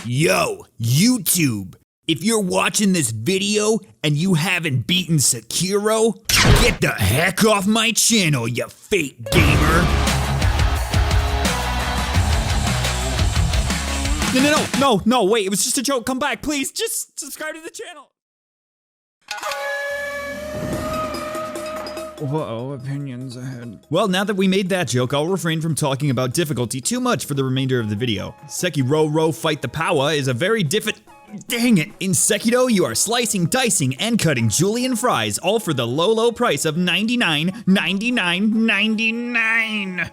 Yo, YouTube, if you're watching this video and you haven't beaten Sekiro, get the heck off my channel, you fake gamer. No, wait, it was just a joke, come back, please, just subscribe to the channel. Whoa, opinions ahead. Well, now that we made that joke, I'll refrain from talking about difficulty too much for the remainder of the video. Sekiro Fight the Power is a very Dang it! In Sekiro, you are slicing, dicing, and cutting julienne fries, all for the low price of $99.99.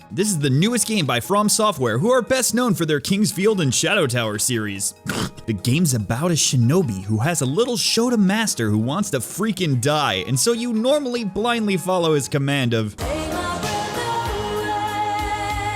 This is the newest game by From Software, who are best known for their King's Field and Shadow Tower series. The game's about a shinobi who has a little Shota master who wants to freaking die, and so you normally blindly follow his command of...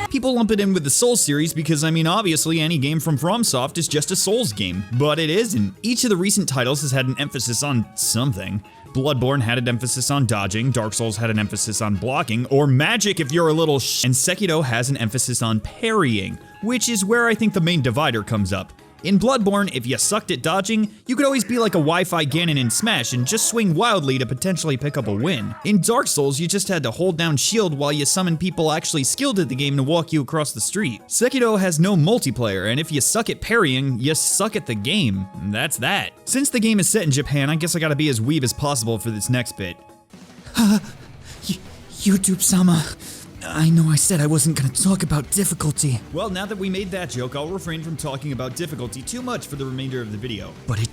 People lump it in with the Souls series because, I mean, obviously any game from FromSoft is just a Souls game, but it isn't. Each of the recent titles has had an emphasis on something. Bloodborne had an emphasis on dodging, Dark Souls had an emphasis on blocking, or magic if you're a little and Sekiro has an emphasis on parrying, which is where I think the main divider comes up. In Bloodborne, if you sucked at dodging, you could always be like a Wi-Fi Ganon in Smash and just swing wildly to potentially pick up a win. In Dark Souls, you just had to hold down shield while you summon people actually skilled at the game to walk you across the street. Sekiro has no multiplayer, and if you suck at parrying, you suck at the game. That's that. Since the game is set in Japan, I guess I gotta be as weeb as possible for this next bit. YouTube-sama. I know I said I wasn't gonna talk about difficulty. Well, now that we made that joke, I'll refrain from talking about difficulty too much for the remainder of the video. But it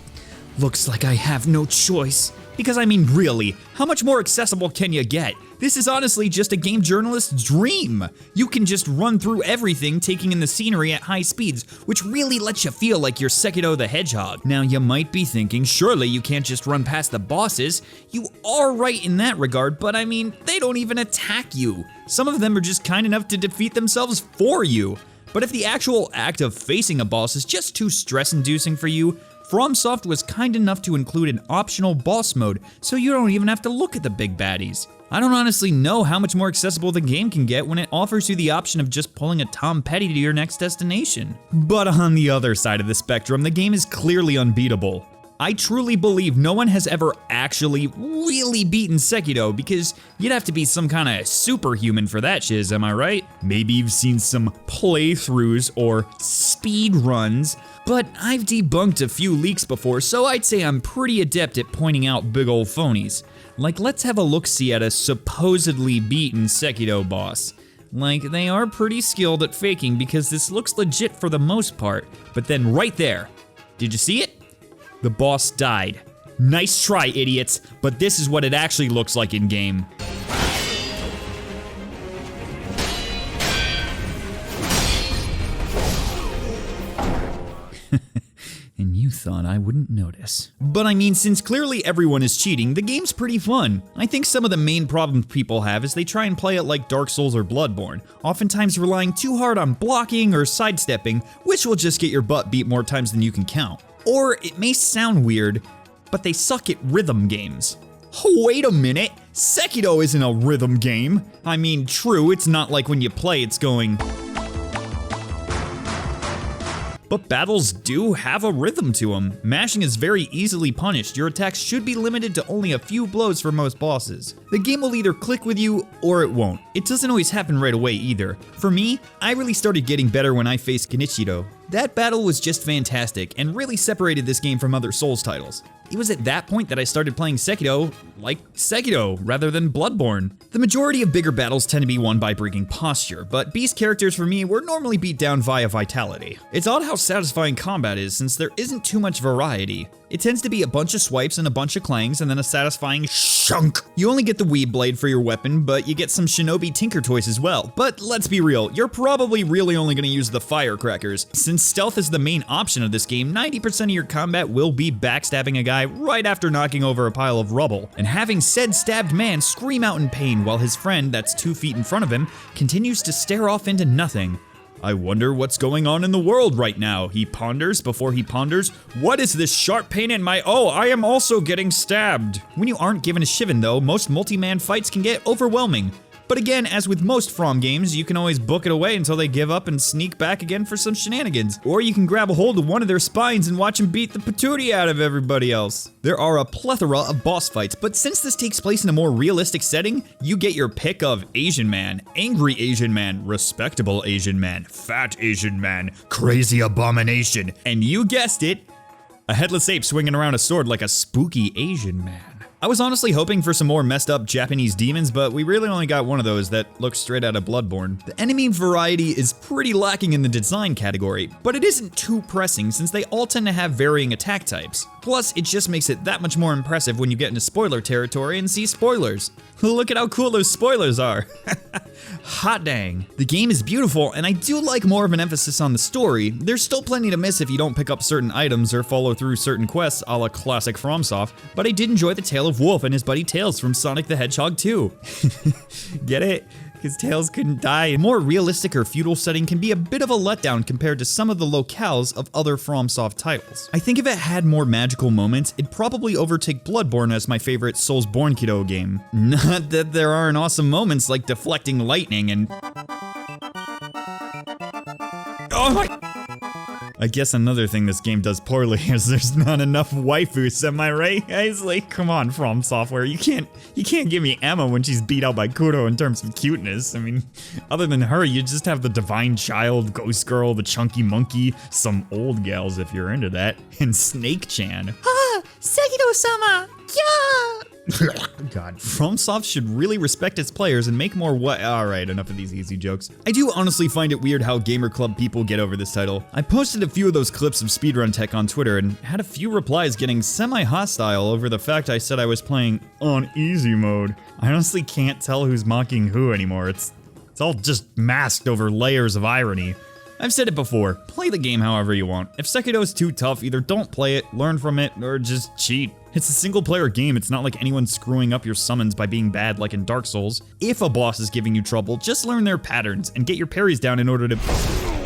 looks like I have no choice. Because I mean, really, how much more accessible can you get? This is honestly just a game journalist's dream. You can just run through everything, taking in the scenery at high speeds, which really lets you feel like you're Sekiro the Hedgehog. Now, you might be thinking, surely you can't just run past the bosses. You are right in that regard, but I mean, they don't even attack you. Some of them are just kind enough to defeat themselves for you. But if the actual act of facing a boss is just too stress-inducing for you, FromSoft was kind enough to include an optional boss mode, so you don't even have to look at the big baddies. I don't honestly know how much more accessible the game can get when it offers you the option of just pulling a Tom Petty to your next destination. But on the other side of the spectrum, the game is clearly unbeatable. I truly believe no one has ever actually really beaten Sekiro because you'd have to be some kind of superhuman for that shiz, am I right? Maybe you've seen some playthroughs or speed runs, but I've debunked a few leaks before, so I'd say I'm pretty adept at pointing out big ol' phonies. Like, let's have a look-see at a supposedly beaten Sekiro boss. Like, they are pretty skilled at faking because this looks legit for the most part, but then right there, did you see it? The boss died. Nice try, idiots, but this is what it actually looks like in game. And you thought I wouldn't notice. But I mean, since clearly everyone is cheating, the game's pretty fun. I think some of the main problems people have is they try and play it like Dark Souls or Bloodborne, oftentimes relying too hard on blocking or sidestepping, which will just get your butt beat more times than you can count. Or it may sound weird, but they suck at rhythm games. Wait a minute, Sekiro isn't a rhythm game. I mean, true, it's not like when you play it's going... But battles do have a rhythm to them. Mashing is very easily punished. Your attacks should be limited to only a few blows for most bosses. The game will either click with you or it won't. It doesn't always happen right away either. For me, I really started getting better when I faced Kenichiro. That battle was just fantastic and really separated this game from other Souls titles. It was at that point that I started playing Sekiro like Sekiro rather than Bloodborne. The majority of bigger battles tend to be won by breaking posture, but beast characters for me were normally beat down via vitality. It's odd how satisfying combat is since there isn't too much variety. It tends to be a bunch of swipes and a bunch of clangs and then a satisfying shunk. You only get the Weeb Blade for your weapon, but you get some Shinobi Tinker Toys as well. But let's be real, you're probably really only gonna use the firecrackers. Since stealth is the main option of this game, 90% of your combat will be backstabbing a guy right after knocking over a pile of rubble, and having said stabbed man scream out in pain while his friend, that's 2 feet in front of him, continues to stare off into nothing. I wonder what's going on in the world right now, he ponders before he ponders, what is this sharp pain in my, oh, I am also getting stabbed. When you aren't given a shivin though, most multi-man fights can get overwhelming. But again, as with most From games, you can always book it away until they give up and sneak back again for some shenanigans. Or you can grab a hold of one of their spines and watch them beat the patootie out of everybody else. There are a plethora of boss fights, but since this takes place in a more realistic setting, you get your pick of Asian man, angry Asian man, respectable Asian man, fat Asian man, crazy abomination, and you guessed it, a headless ape swinging around a sword like a spooky Asian man. I was honestly hoping for some more messed up Japanese demons, but we really only got one of those that looks straight out of Bloodborne. The enemy variety is pretty lacking in the design category, but it isn't too pressing since they all tend to have varying attack types. Plus, it just makes it that much more impressive when you get into spoiler territory and see spoilers. Look at how cool those spoilers are. Hot dang. The game is beautiful, and I do like more of an emphasis on the story. There's still plenty to miss if you don't pick up certain items or follow through certain quests a la classic FromSoft, but I did enjoy the tale of Wolf and his buddy Tails from Sonic the Hedgehog 2. Get it? Because Tails couldn't die. A more realistic or feudal setting can be a bit of a letdown compared to some of the locales of other FromSoft titles. I think if it had more magical moments, it'd probably overtake Bloodborne as my favorite Soulsborne Kido game. Not that there aren't awesome moments like deflecting lightning and... Oh my... I guess another thing this game does poorly is there's not enough waifus, am I right, guys? Like, come on, From Software, you can't give me Emma when she's beat out by Kuro in terms of cuteness. I mean, other than her, you just have the Divine Child, Ghost Girl, the Chunky Monkey, some old gals if you're into that, and Snake-chan. Ah, Sekiro-sama, yeah! God. FromSoft should really respect its players and make more Alright, enough of these easy jokes. I do honestly find it weird how Gamer Club people get over this title. I posted a few of those clips of speedrun tech on Twitter and had a few replies getting semi-hostile over the fact I said I was playing on easy mode. I honestly can't tell who's mocking who anymore. It's all just masked over layers of irony. I've said it before, play the game however you want. If Sekiro is too tough, either don't play it, learn from it, or just cheat. It's a single player game, it's not like anyone's screwing up your summons by being bad like in Dark Souls. If a boss is giving you trouble, just learn their patterns and get your parries down in order to...